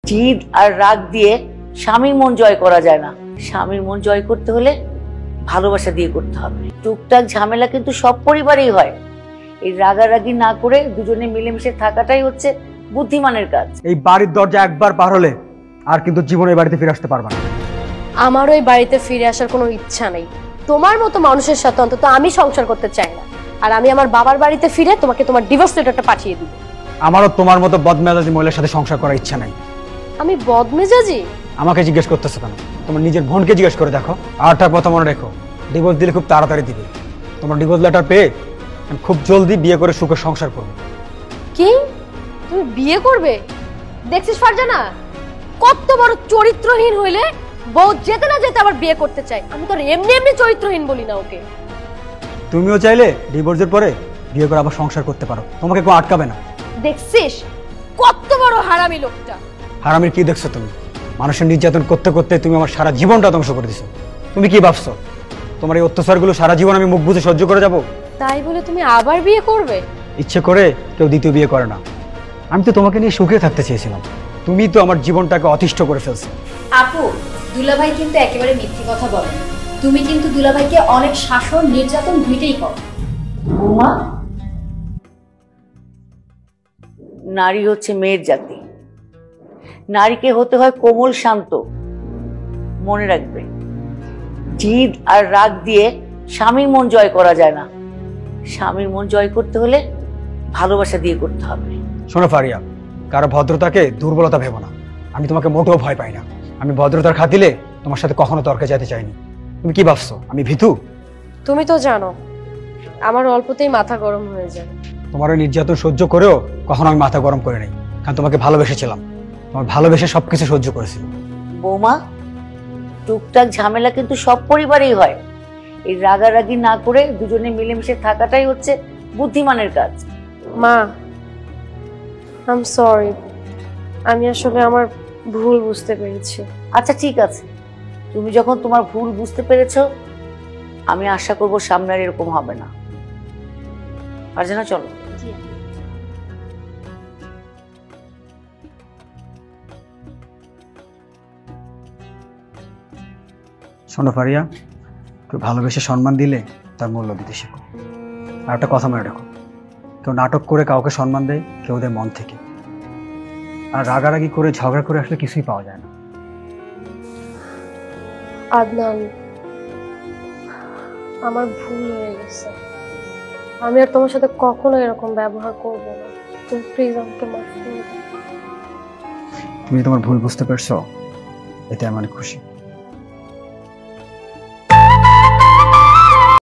জিদ আর রাগ দিয়ে স্বামীর মন জয় করা যায় না। স্বামীর মন জয় করতে হলে ভালোবাসা দিয়ে করতে হবে। টুকটাক ঝামেলা কিন্তু সব পরিবারেই হয়। এই রাগারাগি না করে দুজনে মিলেমিশে থাকাটাই হচ্ছে বুদ্ধিমানের কাজ। এই বাড়ির দরজা একবার পার হলে আর কিন্তু জীবনে এই বাড়িতে ফিরে আসতে পারবা না। আমার ওই বাড়িতে ফিরে আসার কোনো ইচ্ছা নেই। তোমার মতো মানুষের সাথে অন্তত আমি সংসার করতে চাই না। আর আমি আমার বাবার বাড়িতে ফিরে তোমাকে তোমার ডিভোর্স লেটারটা পাঠিয়ে দিব। আমারও তোমার মতো বদমেজাজি মহিলার সাথে সংসার করার ইচ্ছা নাই। আমি বদমেজাজি? আমাকে জিজ্ঞেস করতেছো কেন? তোমার নিজের বোনকে জিজ্ঞেস করে দেখো। আরটা কথা মনে রেখো, ডিভোর্স দিলে খুব তাড়াতাড়ি দিবে। তোমার ডিভোর্স লেটার পেয়ে আমি খুব জলদি বিয়ে করে সুখে সংসার করবো। কি? তুমি বিয়ে করবে? দেখছিস ফারজানা, কত বড় চরিত্রহীন হইলে বউ যেতে না যেতে আবার বিয়ে করতে চাই। আমি তো এমনি এমনি চরিত্রহীন বলি না ওকে। তুমিও চাইলে ডিভোর্সের পরে বিয়ে করে আবার সংসার করতে পারো, তোমাকে কেউ আটকাবে না। দেখছিস কত বড় হারামি লোকটা। হারামির কি দেখছো তুমি? মানুষের নির্যাতন করতে করতে তুমি আমার সারা জীবনটা ধ্বংস করে দিছো। তুমি কি ভাবছো তোমার এই অত্যাচারগুলো সারা জীবন আমি মুখ বুঝে সহ্য করে যাব? তাই বলে তুমি আবার বিয়ে করবে? ইচ্ছে করে কেউ দ্বিতীয় বিয়ে করে না। আমি তো তোমাকে নিয়ে সুখে থাকতে চেয়েছিলাম, তুমি তো আমার জীবনটাকে অতিষ্ঠ করে ফেলছো। আপু, দুলাভাই কিন্তু একেবারে মিথ্যে কথা বলে। তুমি কিন্তু দুলাভাইকে অনেক শাসন নির্যাতন দুইটাই করো। বৌমা, নারী হচ্ছে মেয়ের জাতি। নারীকে হতে হয় কোমল শান্ত। মনে রাখবে, জিদ আর রাগ দিয়ে স্বামীর মন জয় করা যায় না। স্বামীর মন জয় করতে হলে ভালোবাসা দিয়ে করতে হবে। শোনো ফারিয়া, কারো ভদ্রতাকে দুর্বলতা ভেবো না। আমি তোমাকে মোটেও ভয় পাই না। আমি ভদ্রতার খাতিলে তোমার সাথে কখনো তর্কে যেতে চাইনি। তুমি কি ভাবছো আমি ভীতু? তুমি তো জানো আমার অল্পতেই মাথা গরম হয়ে যায়। তোমার ওই নির্যাতন সহ্য করেও কখনো আমি মাথা গরম করে নাই, কারণ তোমাকে ভালোবেসেছিলাম। তোমার ভালোবেসে সবকিছু সহ্য করেছি। বৌমা, টুকটাক ঝামেলা কিন্তু সব পরিবারেই হয়। এই রাগারাগি না করে দুজনে মিলেমিশে থাকাটাই হচ্ছে বুদ্ধিমানের কাজ। মা, আই এম সরি। আমি আসলে আমার ভুল বুঝতে পেরেছি। আচ্ছা ঠিক আছে, তুমি যখন তোমার ভুল বুঝতে পেরেছো, আমি আশা করব সামনে আর এরকম হবে না। আর যেন চলো। শোনো ফারিয়া, কেউ ভালোবেসে সম্মান দিলে তার মূল্য দিতে শেখো। আর একটা কথা মনে রাখো, কেউ নাটক করে কাউকে সম্মান দেয়, কেউ দেয় মন থেকে। আর রাগারাগি করে ঝগড়া করে আসলে কিছুই পাওয়া যায় না। আদনান, আমার ভুল হয়ে গেছে। আমি আর তোমার সাথে কখনো এরকম ব্যবহার করব না। তুমি প্লিজ আমাকে মাফ করে দাও। তুমি তোমার ভুল বুঝতে পারছো, এতে আমি অনেক খুশি।